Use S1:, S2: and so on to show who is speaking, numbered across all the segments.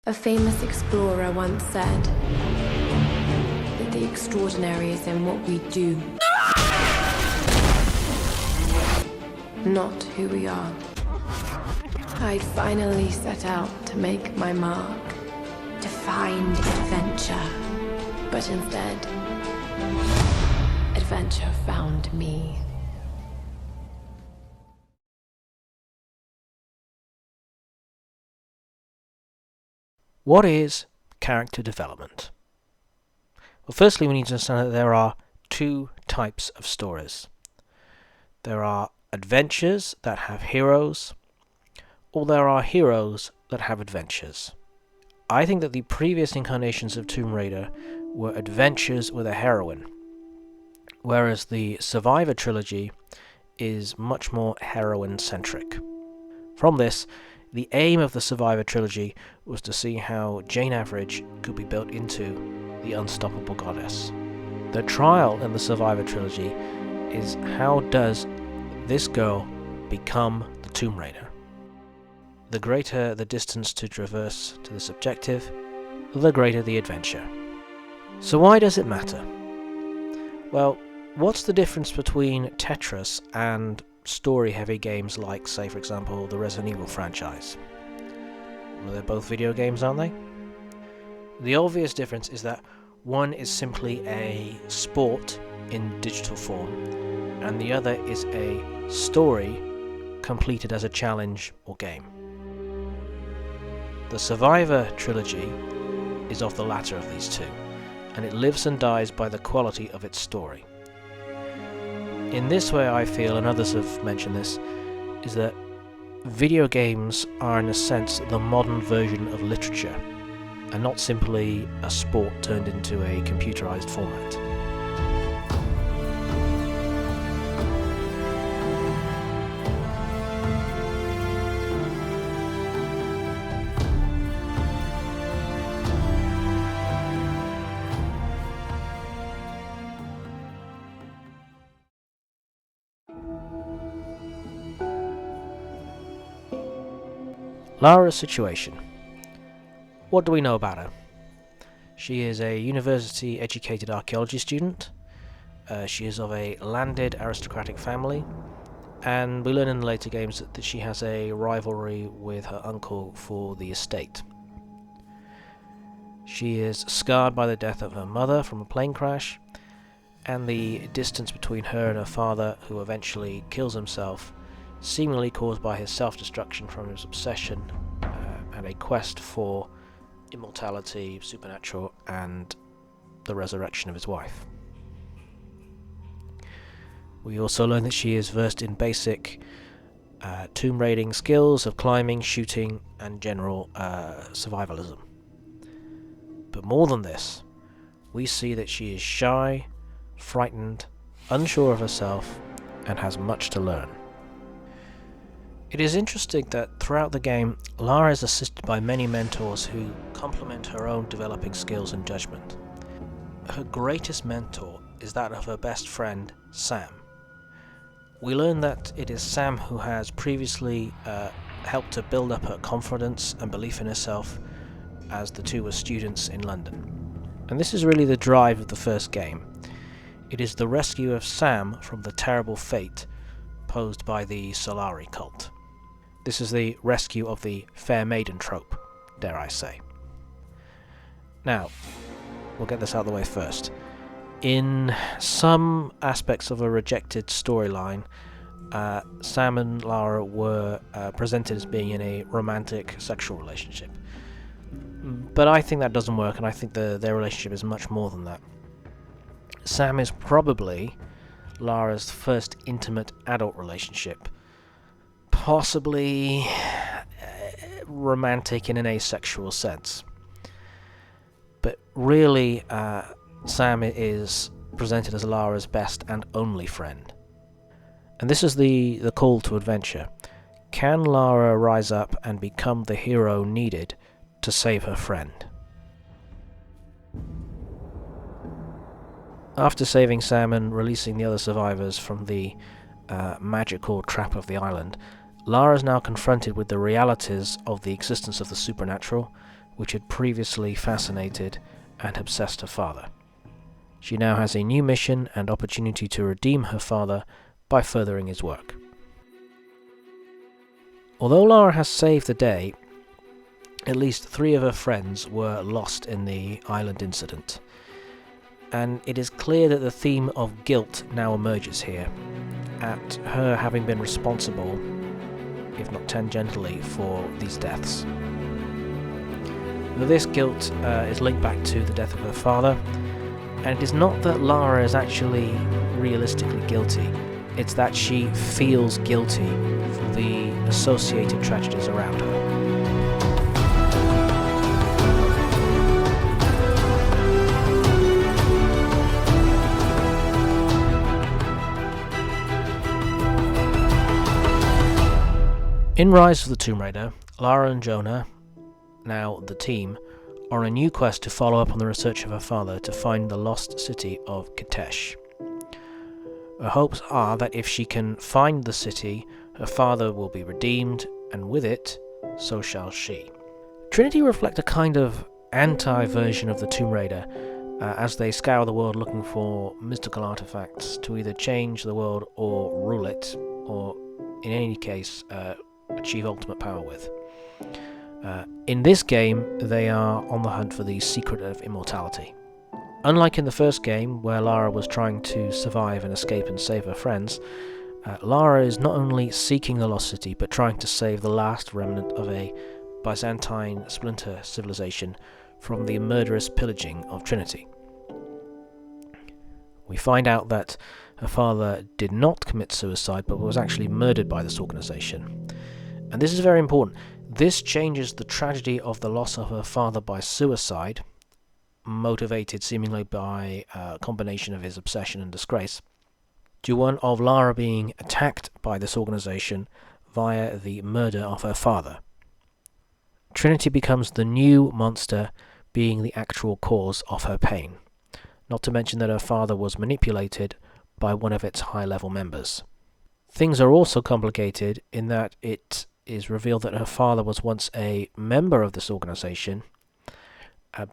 S1: A famous explorer once said that the extraordinary is in what we do, not who we are. I'd finally set out to make my mark, to find adventure. But instead, adventure found me.
S2: What is character development? Well, firstly, we need to understand that there are two types of stories. There are adventures that have heroes, or there are heroes that have adventures. I think that the previous incarnations of Tomb Raider were adventures with a heroine, whereas the Survivor Trilogy is much more heroine-centric. From this, the aim of the Survivor Trilogy was to see how Jane Average could be built into the unstoppable goddess. The trial in the Survivor Trilogy is how does this girl become the Tomb Raider? The greater the distance to traverse to this objective, the greater the adventure. So why does it matter? Well, what's the difference between Tetris and story-heavy games like, say, for example, the Resident Evil franchise? Well, they're both video games, aren't they? The obvious difference is that one is simply a sport in digital form, and the other is a story completed as a challenge or game. The Survivor Trilogy is of the latter of these two, and it lives and dies by the quality of its story. In this way, I feel, and others have mentioned this, is that video games are in a sense the modern version of literature, and not simply a sport turned into a computerized format. Lara's situation. What do we know about her? She is a university-educated archaeology student. She is of a landed aristocratic family, and we learn in the later games that she has a rivalry with her uncle for the estate. She is scarred by the death of her mother from a plane crash, and the distance between her and her father, who eventually kills himself, seemingly caused by his self-destruction from his obsession and a quest for immortality, supernatural, and the resurrection of his wife. We also learn that she is versed in basic tomb raiding skills of climbing, shooting, and general survivalism. But more than this, we see that she is shy, frightened, unsure of herself, and has much to learn. It is interesting that throughout the game, Lara is assisted by many mentors who complement her own developing skills and judgment. Her greatest mentor is that of her best friend, Sam. We learn that it is Sam who has previously helped to build up her confidence and belief in herself as the two were students in London. And this is really the drive of the first game. It is the rescue of Sam from the terrible fate posed by the Solari cult. This is the rescue of the fair maiden trope, dare I say. Now, we'll get this out of the way first. In some aspects of a rejected storyline, Sam and Lara were presented as being in a romantic sexual relationship. But I think that doesn't work, and I think their relationship is much more than that. Sam is probably Lara's first intimate adult relationship, possibly romantic in an asexual sense. But really, Sam is presented as Lara's best and only friend. And this is the call to adventure. Can Lara rise up and become the hero needed to save her friend? After saving Sam and releasing the other survivors from the magical trap of the island, Lara is now confronted with the realities of the existence of the supernatural which had previously fascinated and obsessed her father. She now has a new mission and opportunity to redeem her father by furthering his work. Although Lara has saved the day, at least 3 of her friends were lost in the island incident, and it is clear that the theme of guilt now emerges here, at her having been responsible, if not tangentially, for these deaths. Now, this guilt is linked back to the death of her father, and it is not that Lara is actually realistically guilty, it's that she feels guilty for the associated tragedies around her. In Rise of the Tomb Raider, Lara and Jonah, now the team, are on a new quest to follow up on the research of her father to find the lost city of Kitesh. Her hopes are that if she can find the city, her father will be redeemed, and with it, so shall she. Trinity reflect a kind of anti-version of the Tomb Raider, as they scour the world looking for mystical artifacts to either change the world or rule it, or in any case, achieve ultimate power with. In this game, they are on the hunt for the secret of immortality. Unlike in the first game, where Lara was trying to survive and escape and save her friends, Lara is not only seeking the lost city, but trying to save the last remnant of a Byzantine splinter civilization from the murderous pillaging of Trinity. We find out that her father did not commit suicide, but was actually murdered by this organization. And this is very important. This changes the tragedy of the loss of her father by suicide, motivated seemingly by a combination of his obsession and disgrace, to one of Lara being attacked by this organization via the murder of her father. Trinity becomes the new monster, being the actual cause of her pain, not to mention that her father was manipulated by one of its high-level members. Things are also complicated in that it is revealed that her father was once a member of this organization,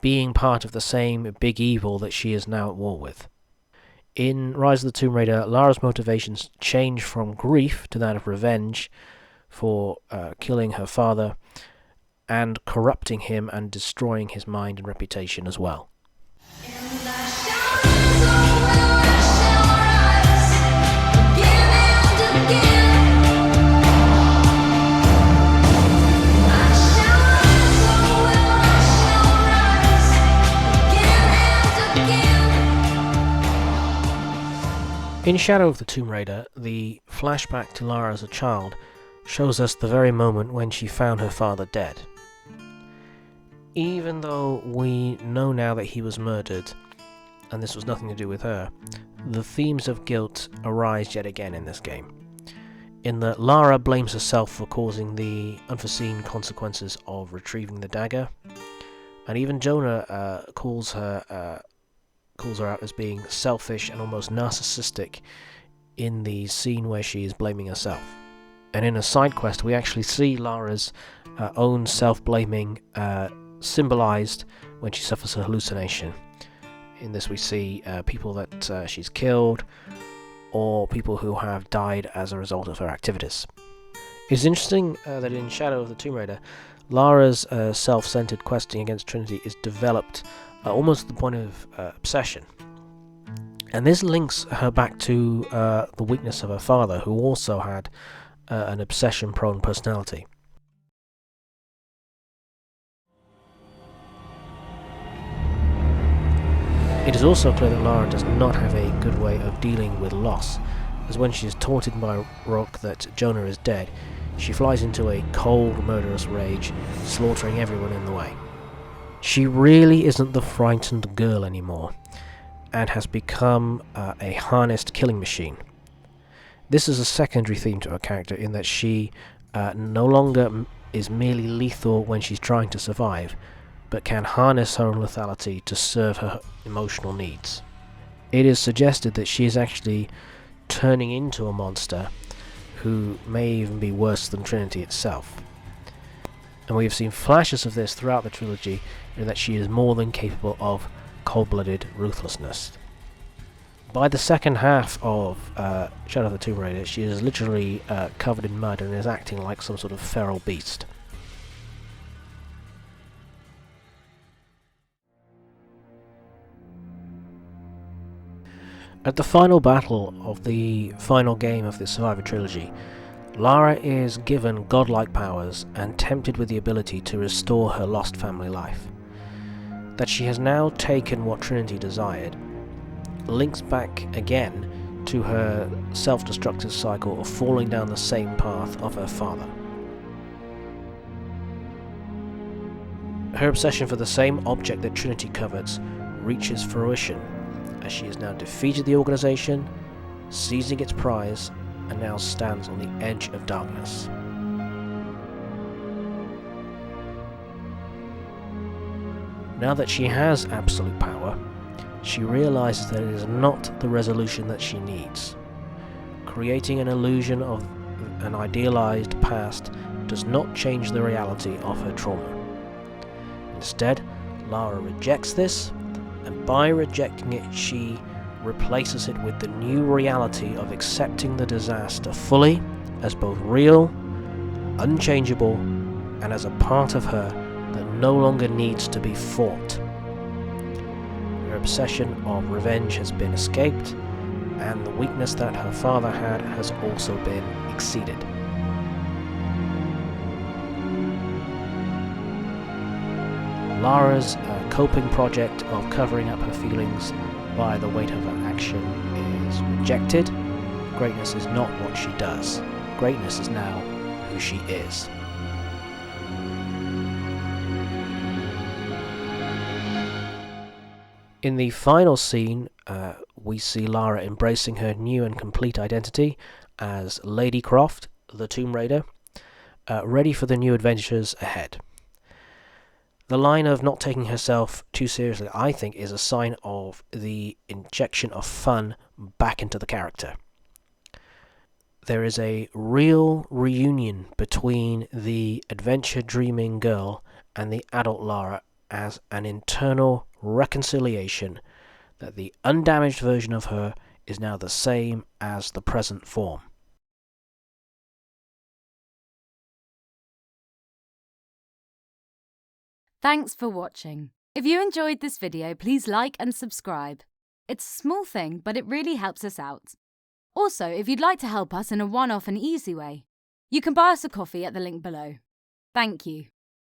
S2: being part of the same big evil that she is now at war with. In Rise of the Tomb Raider, Lara's motivations change from grief to that of revenge for killing her father and corrupting him and destroying his mind and reputation as well. In Shadow of the Tomb Raider, the flashback to Lara as a child shows us the very moment when she found her father dead. Even though we know now that he was murdered, and this was nothing to do with her, the themes of guilt arise yet again in this game. In that Lara blames herself for causing the unforeseen consequences of retrieving the dagger, and even Jonah calls her out as being selfish and almost narcissistic in the scene where she is blaming herself. And in a side quest, we actually see Lara's own self-blaming symbolized when she suffers a hallucination. In this we see people that she's killed, or people who have died as a result of her activities. It's interesting that in Shadow of the Tomb Raider, Lara's self-centered questing against Trinity is developed almost to the point of obsession. And this links her back to the weakness of her father, who also had an obsession-prone personality. It is also clear that Lara does not have a good way of dealing with loss, as when she is taunted by Rock that Jonah is dead, she flies into a cold, murderous rage, slaughtering everyone in the way. She really isn't the frightened girl anymore, and has become a harnessed killing machine. This is a secondary theme to her character in that she no longer is merely lethal when she's trying to survive, but can harness her own lethality to serve her emotional needs. It is suggested that she is actually turning into a monster who may even be worse than Trinity itself. And we have seen flashes of this throughout the trilogy, in that she is more than capable of cold-blooded ruthlessness. By the second half of Shadow of the Tomb Raider, she is literally covered in mud and is acting like some sort of feral beast. At the final battle of the final game of the Survivor trilogy, Lara is given godlike powers and tempted with the ability to restore her lost family life. That she has now taken what Trinity desired links back again to her self-destructive cycle of falling down the same path of her father. Her obsession for the same object that Trinity covets reaches fruition, as she has now defeated the organization, seizing its prize, and now stands on the edge of darkness. Now that she has absolute power, she realizes that it is not the resolution that she needs. Creating an illusion of an idealized past does not change the reality of her trauma. Instead, Lara rejects this, and by rejecting it, she replaces it with the new reality of accepting the disaster fully as both real, unchangeable, and as a part of her that no longer needs to be fought. Her obsession of revenge has been escaped, and the weakness that her father had has also been exceeded. Lara's coping project of covering up her feelings by the weight of her action is rejected. Greatness is not what she does. Greatness is now who she is. In the final scene, we see Lara embracing her new and complete identity as Lady Croft, the Tomb Raider, ready for the new adventures ahead. The line of not taking herself too seriously, I think, is a sign of the injection of fun back into the character. There is a real reunion between the adventure-dreaming girl and the adult Lara as an internal reconciliation that the undamaged version of her is now the same as the present form.
S3: Thanks for watching. If you enjoyed this video, please like and subscribe. It's a small thing, but it really helps us out. Also, if you'd like to help us in a one-off and easy way, you can buy us a coffee at the link below. Thank you.